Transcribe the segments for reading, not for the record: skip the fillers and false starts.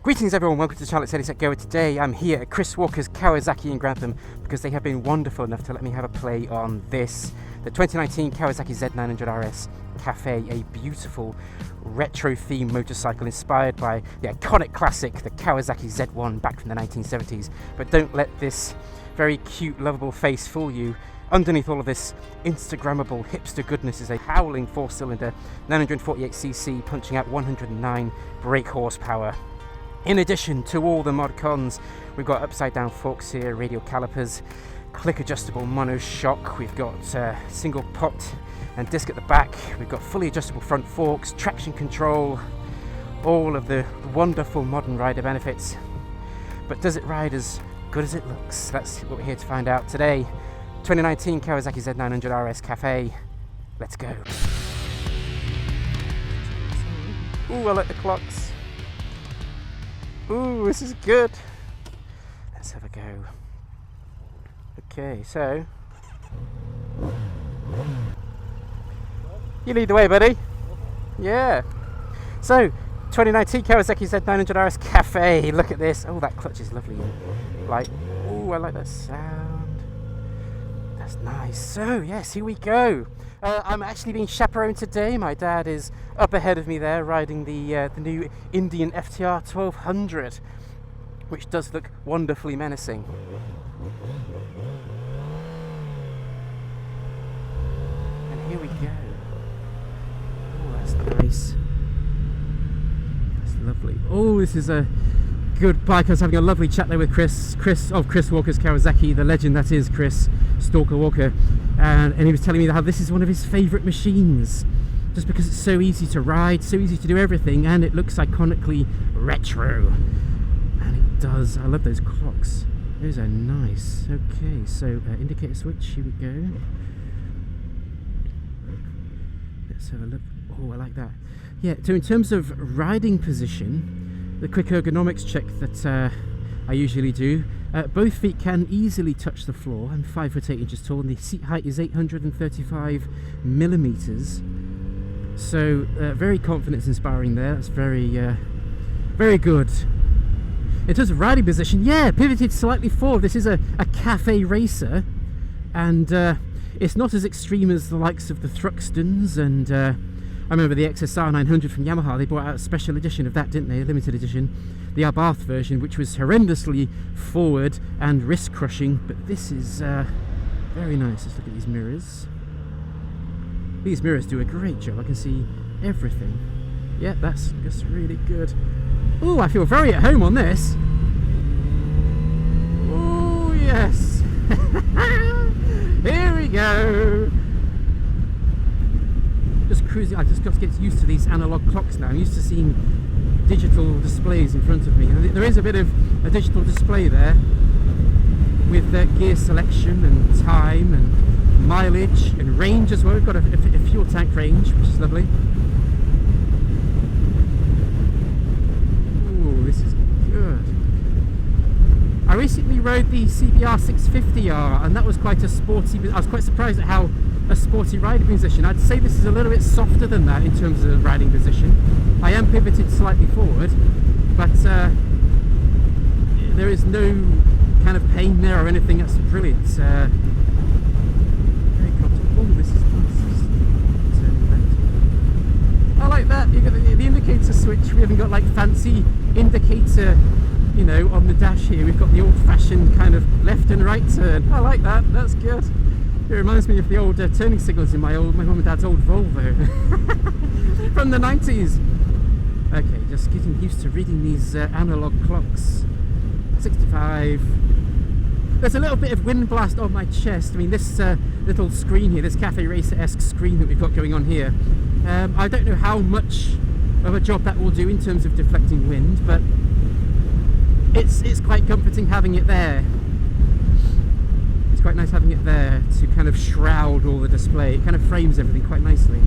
Greetings everyone, welcome to the channel. It's Eddie Set Goer. Today I'm here at Chris Walker's Kawasaki in Grantham because they have been wonderful enough to let me have a play on this, the 2019 Kawasaki Z900RS Cafe, a beautiful retro themed motorcycle inspired by the iconic classic, the Kawasaki Z1 back from the 1970s. But don't let this very cute, lovable face fool you. Underneath all of this Instagrammable hipster goodness is a howling 4-cylinder 948cc punching out 109 brake horsepower. In addition to all the mod cons, we've got upside down forks here, radial calipers, click adjustable mono shock, we've got single pot and disc at the back, we've got fully adjustable front forks, traction control, all of the wonderful modern rider benefits. But does it ride as good as it looks? That's what we're here to find out today. 2019 Kawasaki Z900RS Cafe. Let's go. Ooh, I like the clocks. Ooh, this is good. Let's have a go. Okay, so you lead the way, buddy. Yeah. So, 2019 Kawasaki Z900RS Cafe. Look at this. Oh, that clutch is lovely. Like, oh, I like that sound. That's nice. So, yes, here we go. I'm actually being chaperoned today. My dad is up ahead of me there, riding the new Indian FTR 1200, which does look wonderfully menacing. And here we go. Oh, that's nice. That's lovely. Oh, this is a good bike. I was having a lovely chat there with Chris of Chris Walker's Kawasaki, the legend that is Chris Stalker Walker, and he was telling me how this is one of his favourite machines, just because it's so easy to ride, so easy to do everything, and it looks iconically retro. And it does. I love those clocks. Those are nice. Okay, so indicator switch. Here we go. Let's have a look. Oh, I like that. Yeah. So in terms of riding position, the quick ergonomics check that I usually do, both feet can easily touch the floor. I'm 5'8" tall and the seat height is 835 millimeters. So very confidence inspiring there. That's very good. In terms of riding position, yeah, pivoted slightly forward. This is a cafe racer, and it's not as extreme as the likes of the Thruxtons, and I remember the XSR 900 from Yamaha. They brought out a special edition of that, didn't they? A limited edition. The Abarth version, which was horrendously forward and wrist-crushing. But this is very nice. Let's look at these mirrors. These mirrors do a great job. I can see everything. Yeah, that's really good. Ooh, I feel very at home on this. Ooh, yes. Here we go. Just cruising. I just got to get used to these analog clocks now. I'm used to seeing digital displays in front of me. And there is a bit of a digital display there with gear selection and time and mileage and range as well. We've got a fuel tank range, which is lovely. Ooh, this is good. I recently rode the CBR 650R, and that was quite a sporty. I was quite surprised at how a sporty riding position. I'd say this is a little bit softer than that in terms of riding position. I am pivoted slightly forward, but there is no kind of pain there or anything. That's brilliant. Very comfortable. Oh, this is nice. Turning left. I like that. You've got the indicator switch. We haven't got like fancy indicator, you know, on the dash here. We've got the old-fashioned kind of left and right turn. I like that. That's good. It reminds me of the old turning signals in my mum and dad's old Volvo from the 90s. Okay, just getting used to reading these analog clocks. 65. There's a little bit of wind blast on my chest. I mean, this little screen here, this Cafe Racer-esque screen that we've got going on here, I don't know how much of a job that will do in terms of deflecting wind, but it's quite comforting having it there. Quite nice having it there to kind of shroud all the display. It kind of frames everything quite nicely.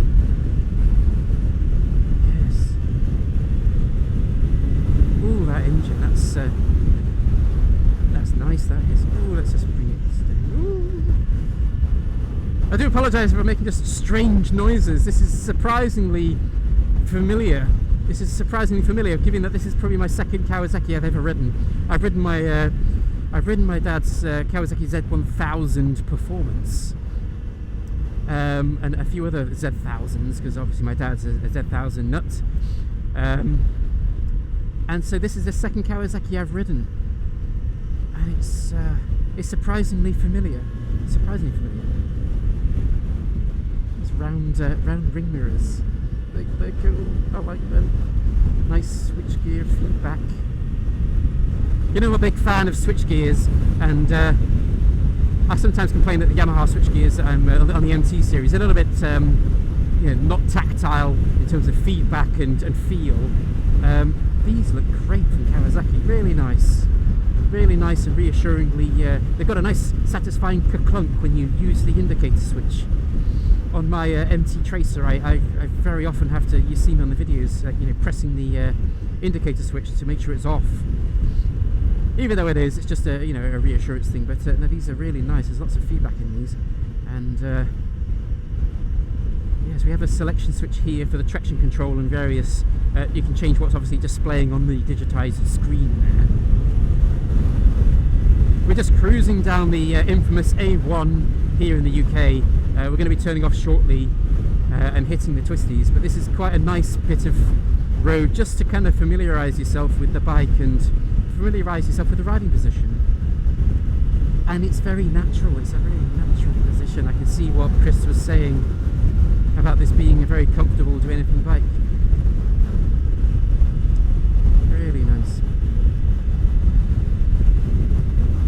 Yes. Ooh, that engine, that's nice, that is. Ooh, let's just bring it down. Ooh. I do apologise if I'm making just strange noises. This is surprisingly familiar This is surprisingly familiar, given that this is probably my second Kawasaki I've ever ridden. I've ridden my dad's Kawasaki Z1000 Performance, and a few other Z1000s, because obviously my dad's a Z1000 nut. And so this is the second Kawasaki I've ridden, and it's surprisingly familiar. Surprisingly familiar. It's round ring mirrors. They're cool. I like them. Nice switchgear feedback. You know, I'm a big fan of switchgears, and I sometimes complain that the Yamaha switchgears on the MT series are a little bit, you know, not tactile in terms of feedback and feel. These look great from Kawasaki. Really nice and reassuringly. They've got a nice, satisfying clunk when you use the indicator switch. On my MT Tracer, I very often have to, you see me on the videos, you know, pressing the indicator switch to make sure it's off. Even though it's just a, you know, a reassurance thing. But no, these are really nice. There's lots of feedback in these, and yes, we have a selection switch here for the traction control and various. You can change what's obviously displaying on the digitized screen there. We're just cruising down the infamous A1 here in the UK. We're going to be turning off shortly and hitting the twisties, but this is quite a nice bit of road just to kind of familiarise yourself with the bike and familiarise yourself with the riding position. And it's very natural, it's a very natural position. I can see what Chris was saying about this being a very comfortable do anything bike. Really nice.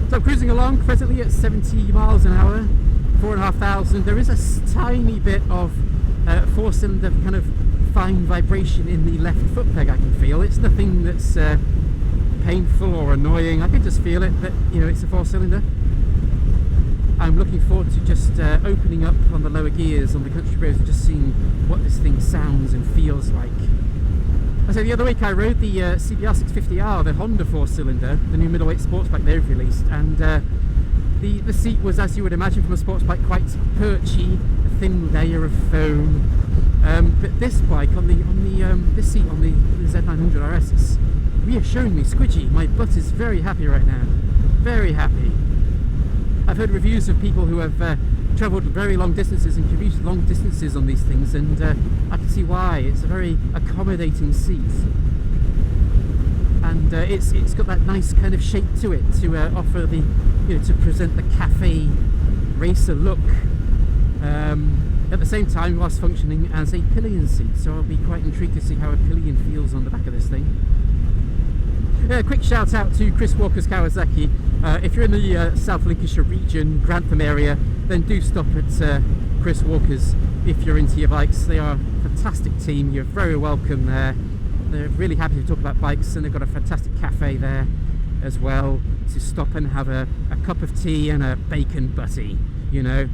So I'm cruising along presently at 70 miles an hour, 4,500. There is a tiny bit of 4-cylinder kind of fine vibration in the left foot peg I can feel. It's nothing that's painful or annoying. I can just feel it, but you know, it's a 4-cylinder. I'm looking forward to just opening up on the lower gears on the country roads and just seeing what this thing sounds and feels like. So the other week I rode the CBR 650R, the Honda 4-cylinder, the new middleweight sports bike they've released, and the seat was, as you would imagine from a sports bike, quite perchy, a thin layer of foam. But this bike this seat on the Z900RS is reassuringly squidgy. My butt is very happy right now, very happy. I've heard reviews of people who have travelled very long distances and commuted long distances on these things, and I can see why. It's a very accommodating seat, and it's got that nice kind of shape to it to offer the, you know, to present the Cafe Racer look at the same time whilst functioning as a pillion seat. So I'll be quite intrigued to see how a pillion feels on the back of this thing. A quick shout out to Chris Walker's Kawasaki. If you're in the South Lincolnshire region, Grantham area, then do stop at Chris Walker's if you're into your bikes. They are a fantastic team. You're very welcome there. They're really happy to talk about bikes, and they've got a fantastic cafe there as well to stop and have a cup of tea and a bacon butty, you know.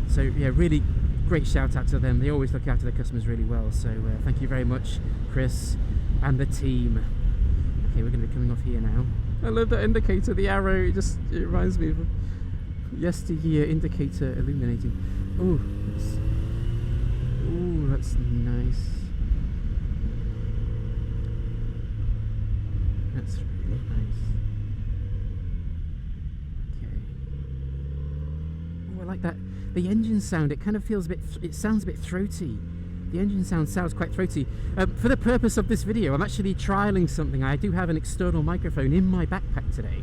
So yeah, really great shout out to them. They always look after their customers really well. So thank you very much, Chris and the team. Okay, we're going to be coming off here now. I love that indicator, the arrow. It reminds me of yesteryear indicator illuminating. Oh, that's nice. That's really nice. Okay. Oh, I like that. The engine sound. It kind of feels a bit. It sounds a bit throaty. The engine sounds quite throaty. For the purpose of this video, I'm actually trialling something. I do have an external microphone in my backpack today,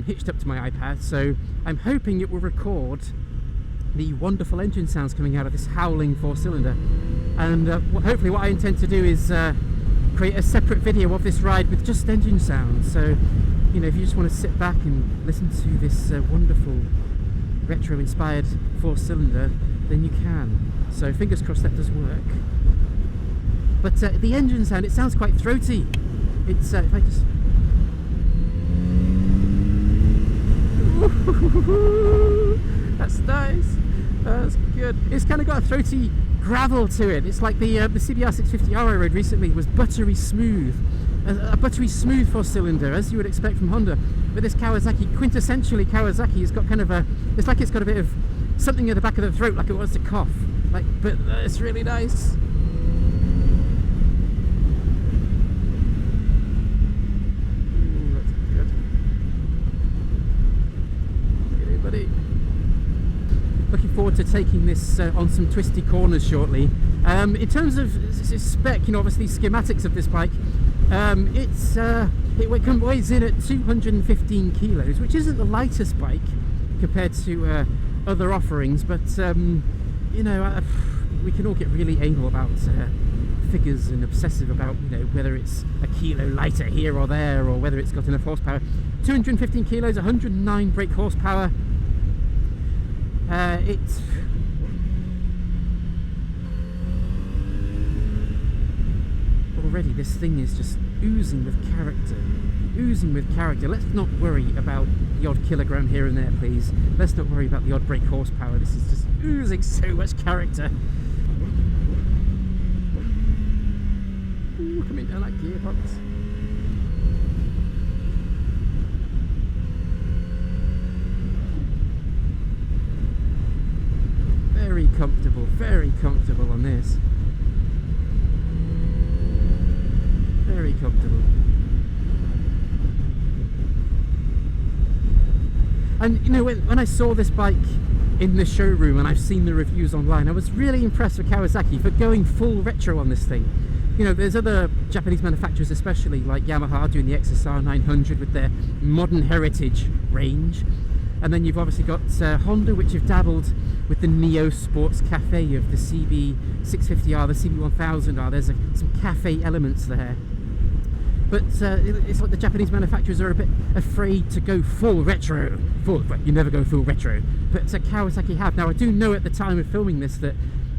hitched up to my iPad, so I'm hoping it will record the wonderful engine sounds coming out of this howling 4-cylinder. And hopefully what I intend to do is create a separate video of this ride with just engine sounds. So, you know, if you just want to sit back and listen to this wonderful retro-inspired 4-cylinder, then you can. So fingers crossed that does work. But the engine sound, it sounds quite throaty. It's if I just that's nice. That's good. It's kind of got a throaty gravel to it. It's like the CBR 650R I rode recently was buttery smooth. A buttery smooth 4-cylinder, as you would expect from Honda. But this Kawasaki, quintessentially Kawasaki, has got kind of it's like it's got a bit of something at the back of the throat, like it wants to cough. But it's really nice. forward to taking this on some twisty corners shortly. In terms of spec, you know, obviously schematics of this bike, it weighs in at 215 kilos, which isn't the lightest bike compared to other offerings, but you know, we can all get really anal about figures and obsessive about, you know, whether it's a kilo lighter here or there, or whether it's got enough horsepower. 215 kilos, 109 brake horsepower. It's already, this thing is just oozing with character. Oozing with character. Let's not worry about the odd kilogram here and there, please. Let's not worry about the odd brake horsepower. This is just oozing so much character. Ooh, coming down that gearbox. Very comfortable on this. Very comfortable. And you know, when I saw this bike in the showroom, and I've seen the reviews online, I was really impressed with Kawasaki for going full retro on this thing. You know, there's other Japanese manufacturers, especially like Yamaha, doing the XSR 900 with their modern heritage range. And then you've obviously got Honda, which have dabbled with the Neo Sports Cafe of the CB650R, the CB1000R. There's some cafe elements there. But it's like the Japanese manufacturers are a bit afraid to go full retro. You never go full retro. But Kawasaki have. Now, I do know at the time of filming this that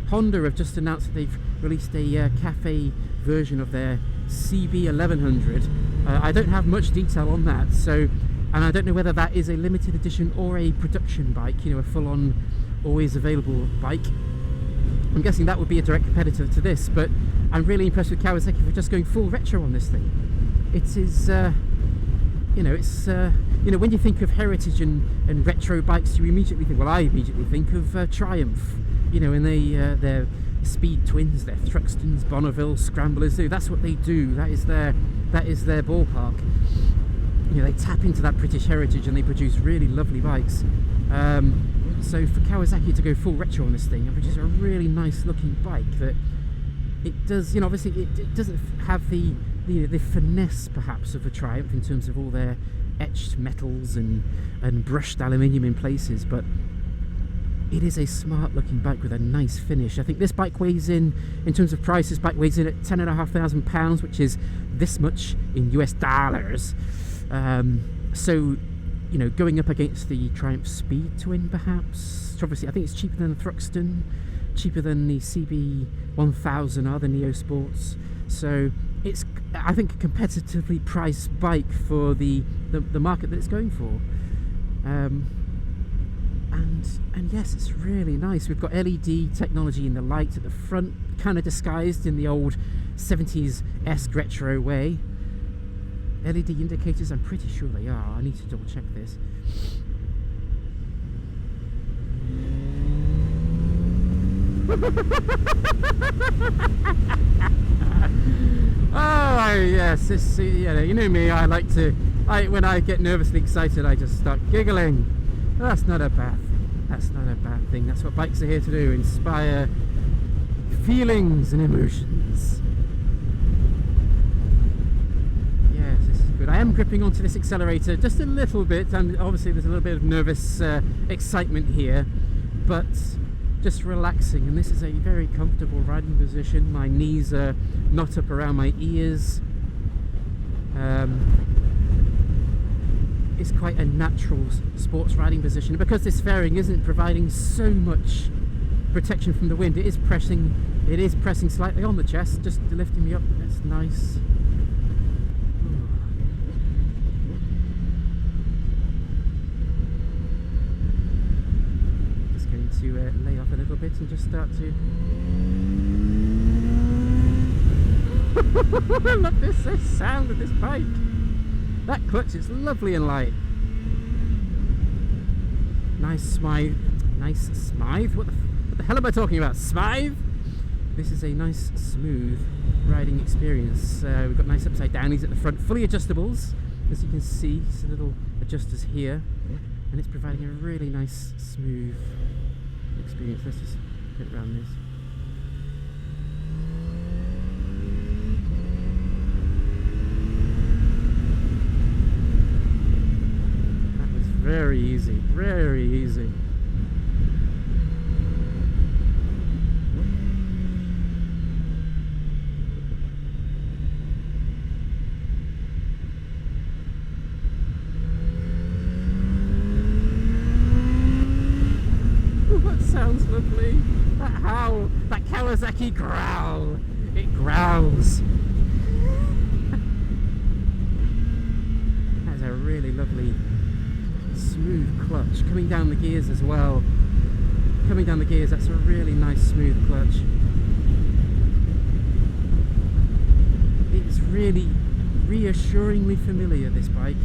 Honda have just announced that they've released a cafe version of their CB1100. I don't have much detail on that, so... And I don't know whether that is a limited edition or a production bike, you know, a full-on, always available bike. I'm guessing that would be a direct competitor to this, but I'm really impressed with Kawasaki for just going full retro on this thing. It is, you know, it's, you know, when you think of heritage and retro bikes, you immediately think, well, I immediately think of Triumph, you know, and their Speed Twins, their Thruxtons, Bonneville, Scramblers, that's what they do. That is their ballpark. You know, they tap into that British heritage and they produce really lovely bikes. So for Kawasaki to go full retro on this thing and produce a really nice looking bike that it does, you know, obviously it doesn't have the finesse perhaps of a Triumph in terms of all their etched metals and brushed aluminium in places, but it is a smart looking bike with a nice finish. I think this bike weighs in terms of price, this bike weighs in at £10,500, which is this much in US dollars. So, you know, going up against the Triumph Speed Twin perhaps, obviously I think it's cheaper than the Thruxton, cheaper than the CB1000R, the Neo Sports, so it's, I think, a competitively priced bike for the market that it's going for. And yes, it's really nice. We've got LED technology in the light at the front, kind of disguised in the old 70s-esque retro way. LED indicators, I'm pretty sure they are. I need to double check this. Oh yes, this, you know me. I like to. When I get nervously excited, I just start giggling. That's not a bad thing. That's what bikes are here to do: inspire feelings and emotions. I am gripping onto this accelerator just a little bit, and obviously there's a little bit of nervous excitement here, but just relaxing. And this is a very comfortable riding position. My knees are not up around my ears. It's quite a natural sports riding position. Because this fairing isn't providing so much protection from the wind, it is pressing slightly on the chest, just lifting me up. That's nice. To lay off a little bit and just start to look, this sound of this bike. That clutch is lovely and light. Nice smythe. What the hell am I talking about? Smythe? This is a nice smooth riding experience. We've got nice upside downies at the front, fully adjustables, as you can see. Just little adjusters here, and it's providing a really nice smooth experience. Let's just get around this. That was very easy, very easy. Sounds lovely. That howl, that Kawasaki growl, it growls. That's a really lovely smooth clutch. Coming down the gears as well. Coming down the gears, that's a really nice smooth clutch. It's really reassuringly familiar, this bike.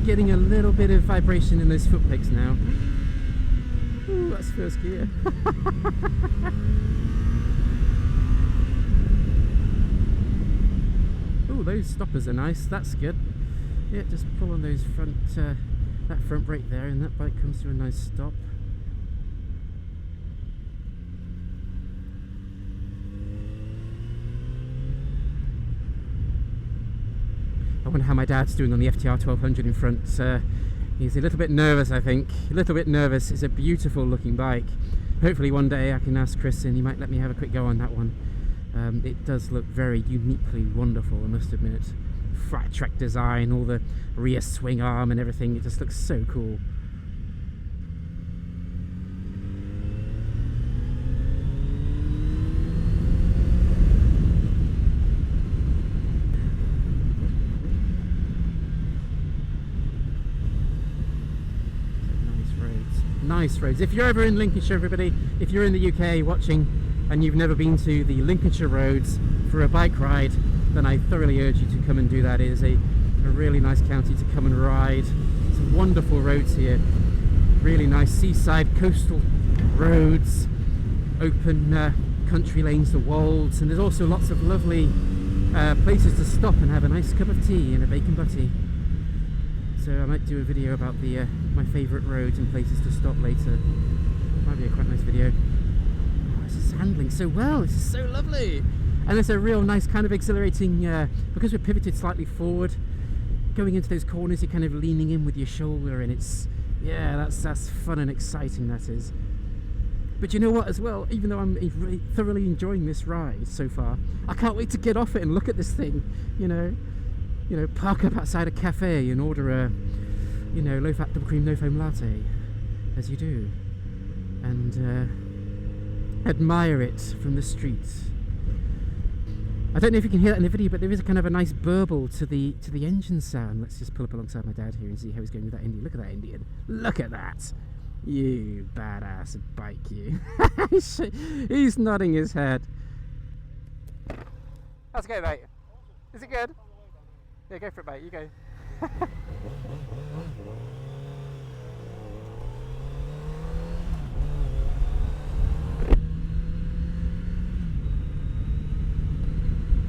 Getting a little bit of vibration in those foot pegs now. Ooh, that's first gear. Ooh, those stoppers are nice. That's good. Yeah, just pull on those front, that front brake there, and that bike comes to a nice stop. I wonder how my dad's doing on the FTR 1200 in front. He's a little bit nervous, I think. A little bit nervous. It's a beautiful looking bike. Hopefully one day I can ask Chris and he might let me have a quick go on that one. It does look very uniquely wonderful, I must admit. Flat track design, all the rear swing arm and everything. It just looks so cool. Nice roads. If you're ever in Lincolnshire, everybody, if you're in the UK watching and you've never been to the Lincolnshire roads for a bike ride, then I thoroughly urge you to come and do that. It is a really nice county to come and ride. Some wonderful roads here. Really nice seaside coastal roads, open country lanes to wolds, and there's also lots of lovely places to stop and have a nice cup of tea and a bacon butty. So I might do a video about my favourite roads and places to stop later. Might be a quite nice video. Oh, this is handling so well. This is so lovely. And there's a real nice kind of exhilarating, because we're pivoted slightly forward, going into those corners, you're kind of leaning in with your shoulder, and it's, yeah, that's fun and exciting, that is. But you know what as well, even though I'm really thoroughly enjoying this ride so far, I can't wait to get off it and look at this thing, you know, park up outside a cafe and order a, low fat double cream no foam latte, as you do, and admire it from the street. I don't know if you can hear that in the video, but there is a kind of a nice burble to the engine sound. Let's just pull up alongside my dad here and see how he's going with that Indian. Look at that Indian. Look at that. You badass bike, you. He's nodding his head. How's it going, mate? Is it good? Yeah, go for it, mate. You go.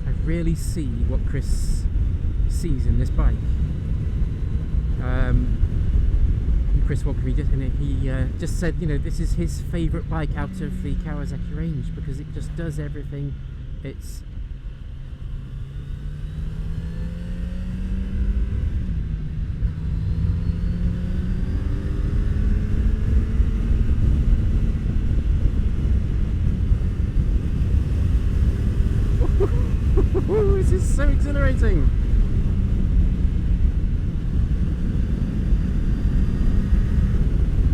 I really see what Chris sees in this bike. Chris walked me and he just said, this is his favourite bike out of the Kawasaki range because it just does everything. It's this is so exhilarating.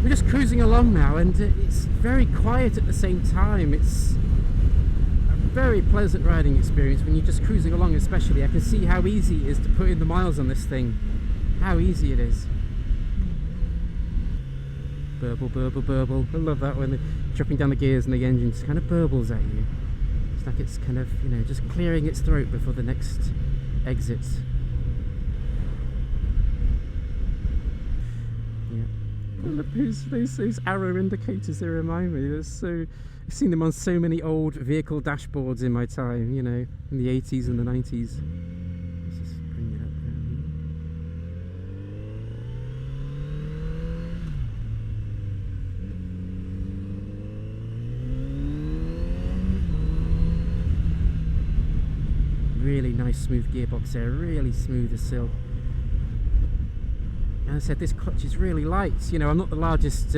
We're just cruising along now, and it's very quiet at the same time. It's a very pleasant riding experience when you're just cruising along, especially. I can see how easy it is to put in the miles on this thing. How easy it is. Burble, burble, burble. I love that when they're dropping down the gears and the engine just kind of burbles at you. It's like it's kind of, just clearing its throat before the next exit. Yeah. Look, those arrow indicators, they remind me. I've seen them on so many old vehicle dashboards in my time, you know, in the 80s and the 90s. Let's just bring it up down here. Really nice smooth gearbox there, really smooth as silk. And I said, this clutch is really light. You know, I'm not the largest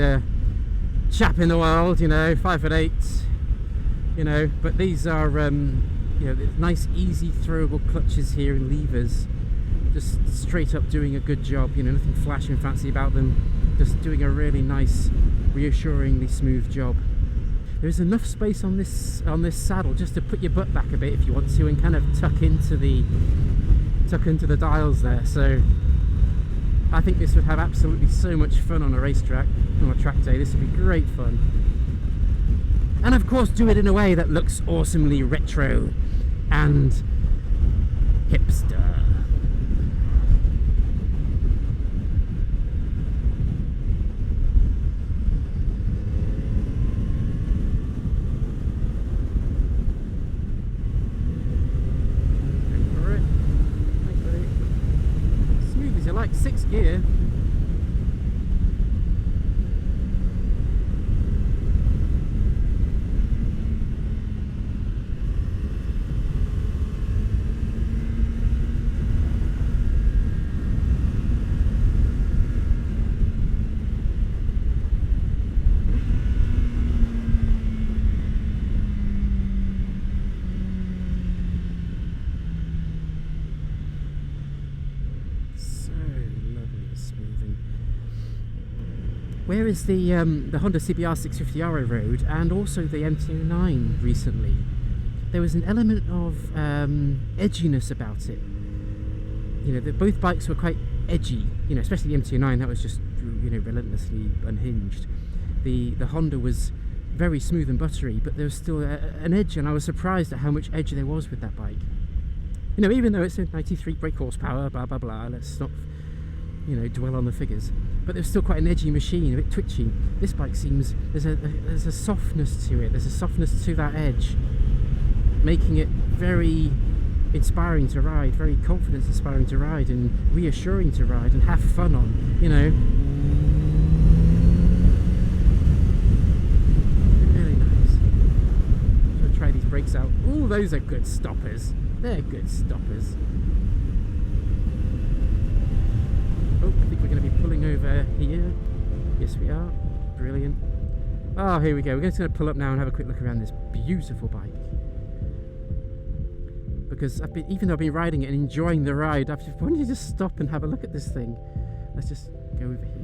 chap in the world, you know, 5'8", you know, but these are, you know, nice, easy, throwable clutches here and levers. Just straight up doing a good job, you know, nothing flash and fancy about them. Just doing a really nice, reassuringly smooth job. There's enough space on this saddle just to put your butt back a bit if you want to, and kind of tuck into the dials there. So I think this would have absolutely so much fun on a racetrack, on a track day. This would be great fun. And of course do it in a way that looks awesomely retro and hipster. Like 6th gear. Where is the Honda CBR 650R I rode, and also the MT-09 recently? There was an element of edginess about it. You know, both bikes were quite edgy. You know, especially the MT-09, that was just, you know, relentlessly unhinged. The Honda was very smooth and buttery, but there was still an edge, and I was surprised at how much edge there was with that bike. You know, even though it's a 93 brake horsepower, blah blah blah. Let's not, you know, dwell on the figures. But there's still quite an edgy machine, a bit twitchy. This bike seems, there's a softness to it. There's a softness to that edge, making it very inspiring to ride, very confidence inspiring to ride, and reassuring to ride and have fun on, you know. Really nice. I'm going to try these brakes out. Ooh, those are good stoppers. They're good stoppers. Oh, I think we're going to be pulling over here. Yes, we are. Brilliant. Oh, here we go. We're just going to pull up now and have a quick look around this beautiful bike. Because even though I've been riding it and enjoying the ride, I've just wanted to just stop and have a look at this thing. Let's just go over here.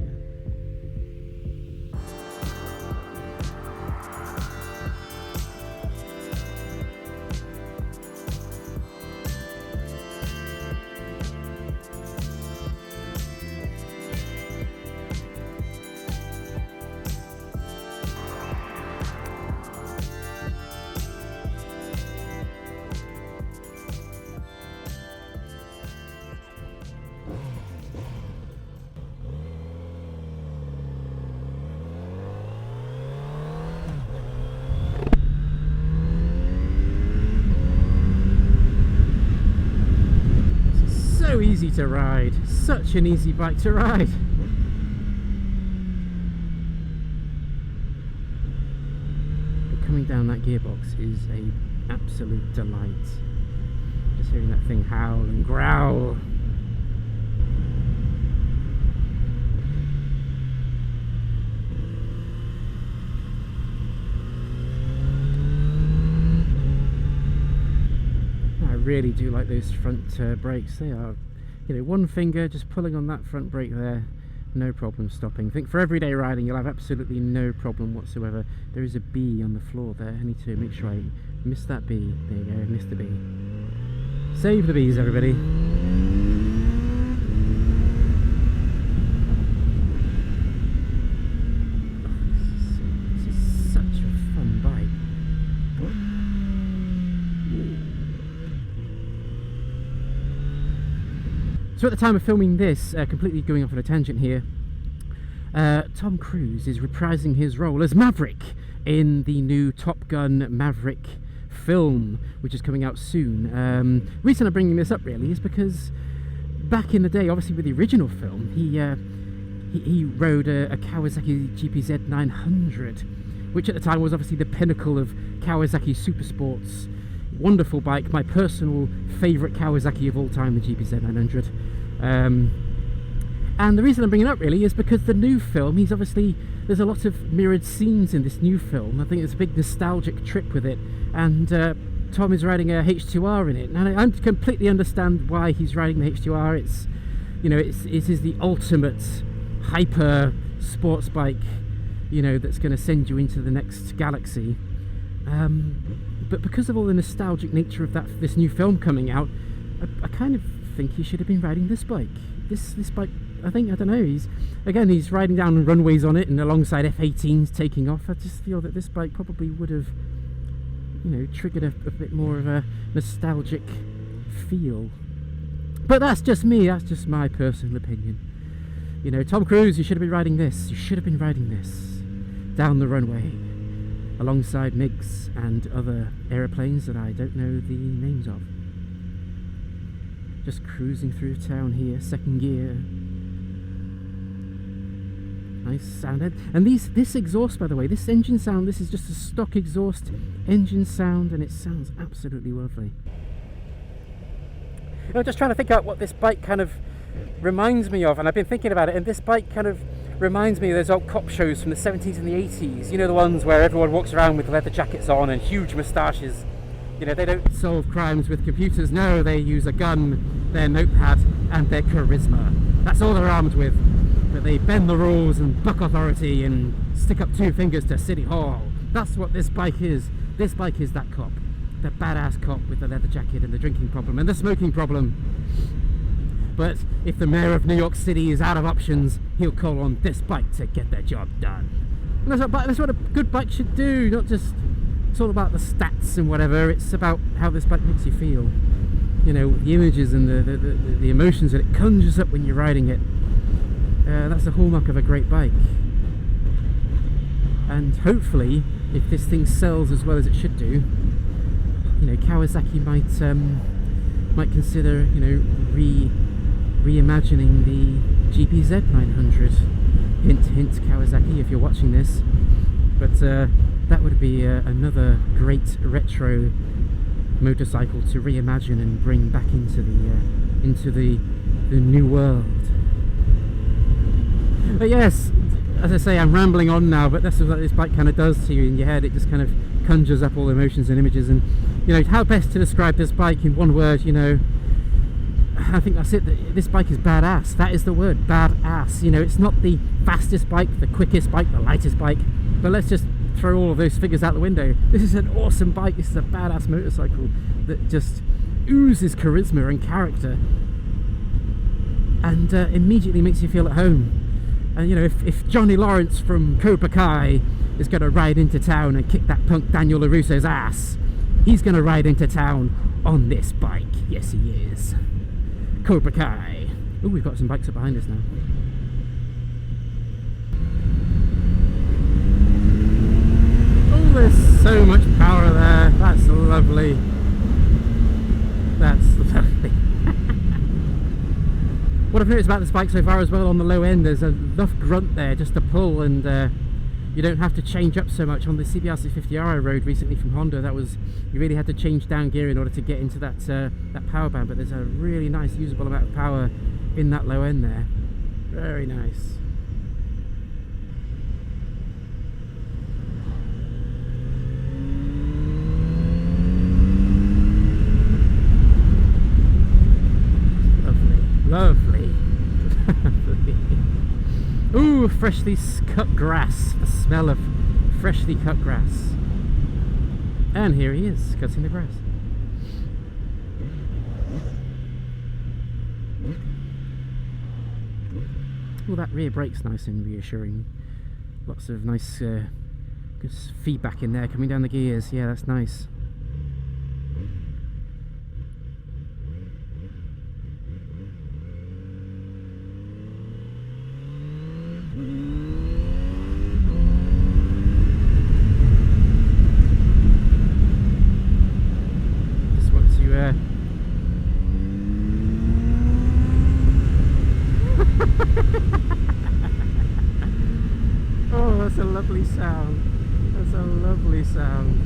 So easy to ride, such an easy bike to ride. But coming down that gearbox is a absolute delight. Just hearing that thing howl and growl. I really do like those front brakes. They are, you know, one finger just pulling on that front brake there, no problem stopping. I think for everyday riding you'll have absolutely no problem whatsoever. There is a bee on the floor there. I need to make sure I miss that bee. There you go, missed the bee. Save the bees, everybody. This is such a fun bike. So at the time of filming this, completely going off on a tangent here, Tom Cruise is reprising his role as Maverick in the new Top Gun Maverick film, which is coming out soon. Reason I'm bringing this up really is because back in the day, obviously with the original film, he rode a Kawasaki Z900, which at the time was obviously the pinnacle of Kawasaki Supersports. Wonderful bike, my personal favourite Kawasaki of all time, the Z900. And the reason I'm bringing it up really is because the new film, there's a lot of mirrored scenes in this new film. I think it's a big nostalgic trip with it, and Tom is riding a H2R in it, and I completely understand why he's riding the H2R. It's, you know, it is the ultimate hyper sports bike, you know, that's going to send you into the next galaxy. But because of all the nostalgic nature of this new film coming out, I kind of think he should have been riding this bike. This bike, I don't know, he's riding down runways on it and alongside F-18s taking off. I just feel that this bike probably would have, you know, triggered a bit more of a nostalgic feel. But that's just me, that's just my personal opinion. You know, Tom Cruise, you should have been riding this. You should have been riding this down the runway alongside MiGs and other aeroplanes that I don't know the names of. Just cruising through town here, second gear. Nice sound. And this exhaust, by the way, this engine sound, this is just a stock exhaust engine sound, and it sounds absolutely lovely. I'm just trying to think out what this bike kind of reminds me of, and I've been thinking about it, and this bike kind of reminds me of those old cop shows from the 70s and the 80s, you know, the ones where everyone walks around with leather jackets on and huge moustaches. You know, they don't solve crimes with computers, no, they use a gun, their notepad, and their charisma. That's all they're armed with. But they bend the rules and buck authority and stick up two fingers to City Hall. That's what this bike is. This bike is that cop. The badass cop with the leather jacket and the drinking problem and the smoking problem. But if the mayor of New York City is out of options, he'll call on this bike to get the job done. And that's what a good bike should do, not just... It's all about the stats and whatever, it's about how this bike makes you feel. You know, the images and the emotions that it conjures up when you're riding it. That's the hallmark of a great bike. And hopefully, if this thing sells as well as it should do, you know, Kawasaki might consider, you know, reimagining the Z900. Hint, hint, Kawasaki, if you're watching this. But that would be another great retro motorcycle to reimagine and bring back into the new world. But yes, as I say, I'm rambling on now, but that's what this bike kind of does to you in your head. It just kind of conjures up all emotions and images, and you know, how best to describe this bike in one word, you know, I think that's it. This bike is badass. That is the word, badass. You know, it's not the fastest bike, the quickest bike, the lightest bike, but let's just throw all of those figures out the window. This is an awesome bike. This is a badass motorcycle that just oozes charisma and character, and immediately makes you feel at home. And you know, if Johnny Lawrence from Cobra Kai is going to ride into town and kick that punk Daniel LaRusso's ass, he's going to ride into town on this bike. Yes, he is. Cobra Kai. Oh, we've got some bikes up behind us now. Oh, there's so much power there. That's lovely. That's lovely. What I've noticed about this bike so far as well, on the low end, there's enough grunt there just to pull, and you don't have to change up so much. On the CBR 650R I rode recently from Honda, you really had to change down gear in order to get into that power band, but there's a really nice usable amount of power in that low end there. Very nice. Lovely. Ooh, freshly cut grass. The smell of freshly cut grass. And here he is, cutting the grass. Well, that rear brake's nice and reassuring. Lots of nice good feedback in there coming down the gears. Yeah, that's nice. lovely sound.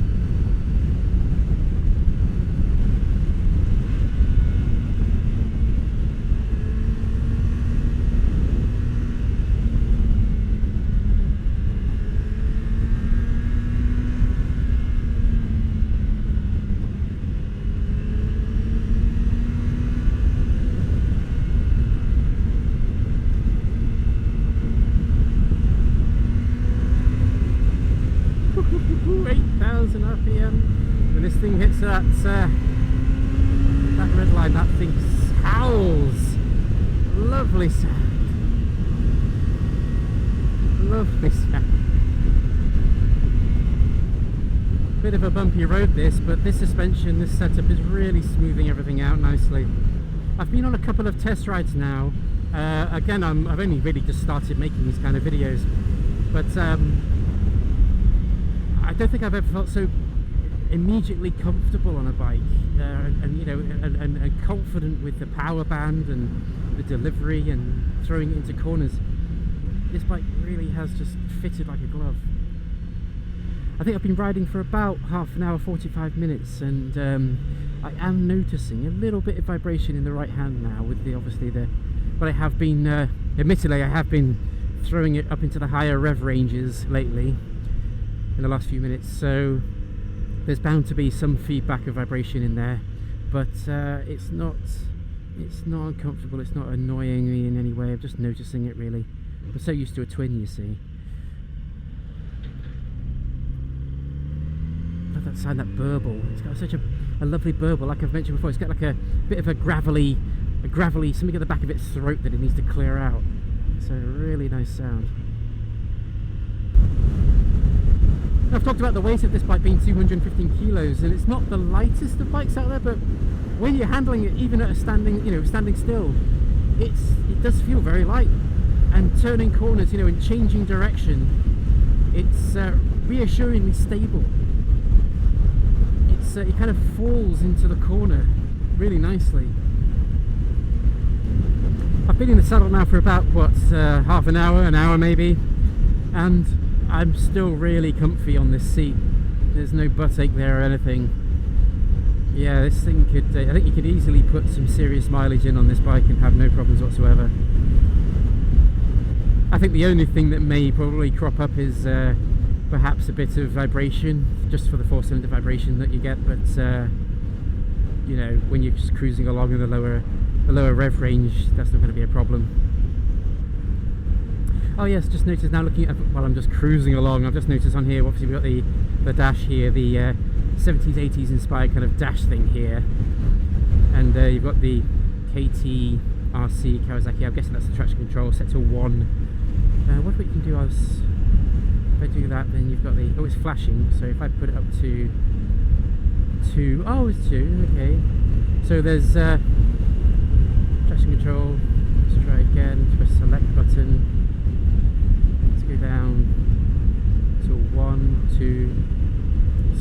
When this thing hits that red line, that thing howls. Lovely sound. Lovely sound. Bit of a bumpy road this, but this suspension, this setup is really smoothing everything out nicely. I've been on a couple of test rides now. Again, I've only really just started making these kind of videos, but I don't think I've ever felt so immediately comfortable on a bike, and you know, and confident with the power band and the delivery and throwing it into corners. This bike really has just fitted like a glove. I think I've been riding for about half an hour, 45 minutes, and I am noticing a little bit of vibration in the right hand now with the but I have been admittedly I have been throwing it up into the higher rev ranges lately in the last few minutes, so there's bound to be some feedback of vibration in there, but it's not uncomfortable, it's not annoying me in any way. I'm just noticing it really. I'm so used to a twin, you see. I love that sound, that burble. It's got such a lovely burble, like I've mentioned before. It's got like a bit of a gravelly something at the back of its throat that it needs to clear out. It's a really nice sound. I've talked about the weight of this bike being 215 kilos, and it's not the lightest of bikes out there, but when you're handling it, even at a standing still, it does feel very light. And turning corners, you know, and changing direction, it's reassuringly stable. It kind of falls into the corner really nicely. I've been in the saddle now for about half an hour maybe, and I'm still really comfy on this seat. There's no butt ache there or anything. Yeah, this thing could, I think you could easily put some serious mileage in on this bike and have no problems whatsoever. I think the only thing that may probably crop up is perhaps a bit of vibration, just for the 4-cylinder vibration that you get, but you know, when you're just cruising along in the lower rev range, that's not going to be a problem. Oh yes, just noticed now looking at, while I'm just cruising along, I've just noticed on here, obviously we've got the dash here, the 70s, 80s inspired kind of dash thing here, and you've got the KT-RC Kawasaki. I'm guessing that's the traction control set to 1. What we can do is, if I do that, then you've got the, oh, it's flashing, so if I put it up to 2, oh, it's 2, okay. So there's traction control. Let's try again, press select button. Go down to 1, 2.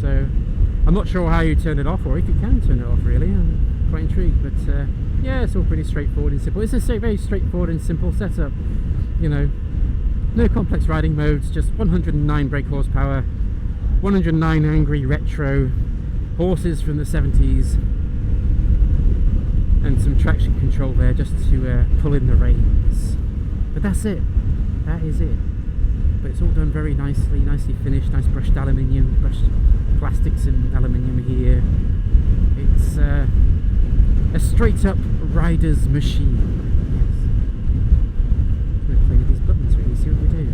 So I'm not sure how you turn it off, or if you can turn it off really. I'm quite intrigued, but yeah, it's all pretty straightforward and simple. It's a very straightforward and simple setup, you know, no complex riding modes, just 109 brake horsepower, 109 angry retro horses from the 70s, and some traction control there just to pull in the reins. But that's it, that is it. But it's all done very nicely finished, nice brushed aluminium, brushed plastics and aluminium here. It's a straight up rider's machine. Yes. I'm going to play with these buttons really, see what we do.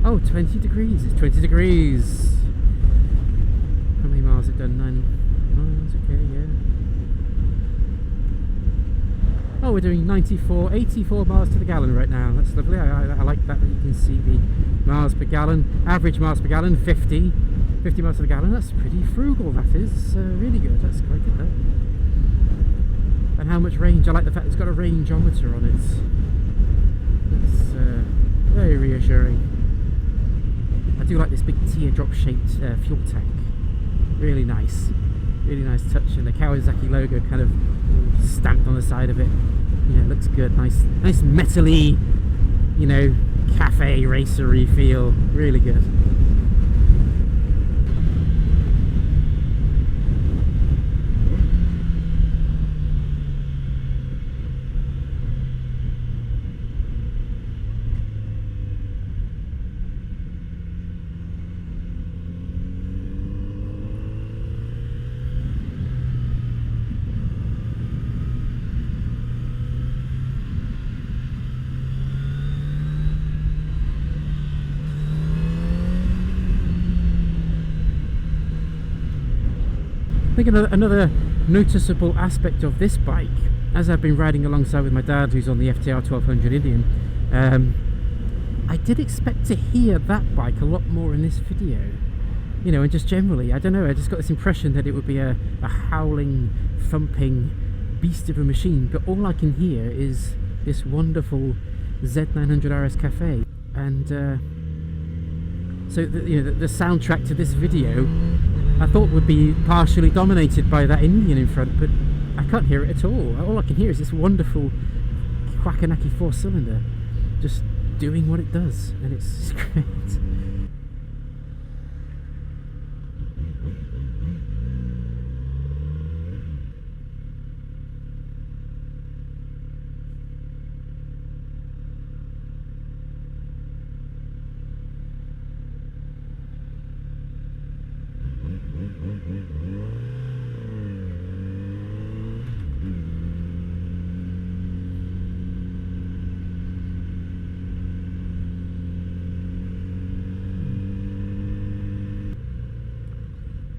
Oh, 20 degrees, it's 20 degrees. How many miles has it done? 9 miles, okay, yeah. Oh, we're doing 84 miles to the gallon right now. That's lovely. I like that you can see the miles per gallon. Average miles per gallon, 50 miles to the gallon. That's pretty frugal, that is. Really good. That's quite good, that. And how much range? I like the fact it's got a rangeometer on it. It's very reassuring. I do like this big teardrop shaped fuel tank. Really nice. Really nice touch, and the Kawasaki logo kind of stamped on the side of it. Yeah, it looks good. Nice metally, you know, cafe racery feel. Really good. I think another noticeable aspect of this bike, as I've been riding alongside with my dad who's on the FTR 1200 Indian, I did expect to hear that bike a lot more in this video. You know, and just generally, I don't know, I just got this impression that it would be a howling, thumping beast of a machine, but all I can hear is this wonderful Z900RS Cafe. And so the soundtrack to this video I thought would be partially dominated by that Indian in front, but I can't hear it at all. All I can hear is this wonderful Kawasaki 4-cylinder just doing what it does, and it's great.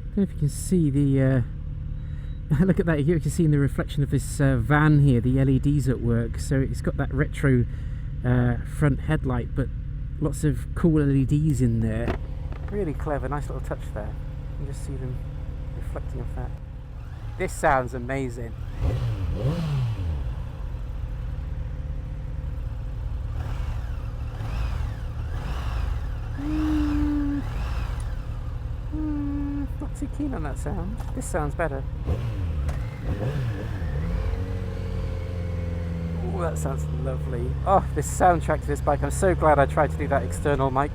I don't know if you can see the look at that. Here you can see in the reflection of this van here the LEDs at work. So it's got that retro front headlight, but lots of cool LEDs in there. Really clever, nice little touch there. You can just see them reflecting off that. This sounds amazing. Not too keen on that sound. This sounds better. Oh, that sounds lovely. Oh, this soundtrack to this bike. I'm so glad I tried to do that external mic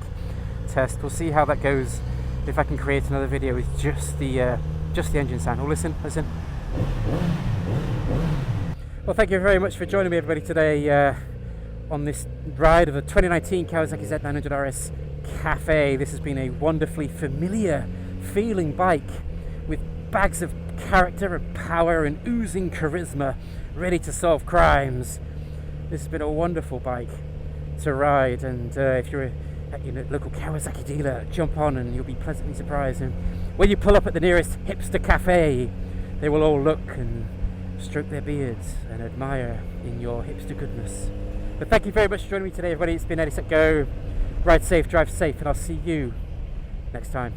test. We'll see how that goes if I can create another video with just the engine sound. Oh, listen. Well, thank you very much for joining me, everybody, today on this ride of the 2019 Kawasaki Z900RS Cafe. This has been a wonderfully familiar feeling bike with bags of character and power and oozing charisma, ready to solve crimes. This has been a wonderful bike to ride, and if you're at your local Kawasaki dealer, jump on and you'll be pleasantly surprised. And when you pull up at the nearest hipster cafe, they will all look and stroke their beards and admire in your hipster goodness. But thank you very much for joining me today, everybody. It's been Eddie Set Go. Ride safe, drive safe, and I'll see you next time.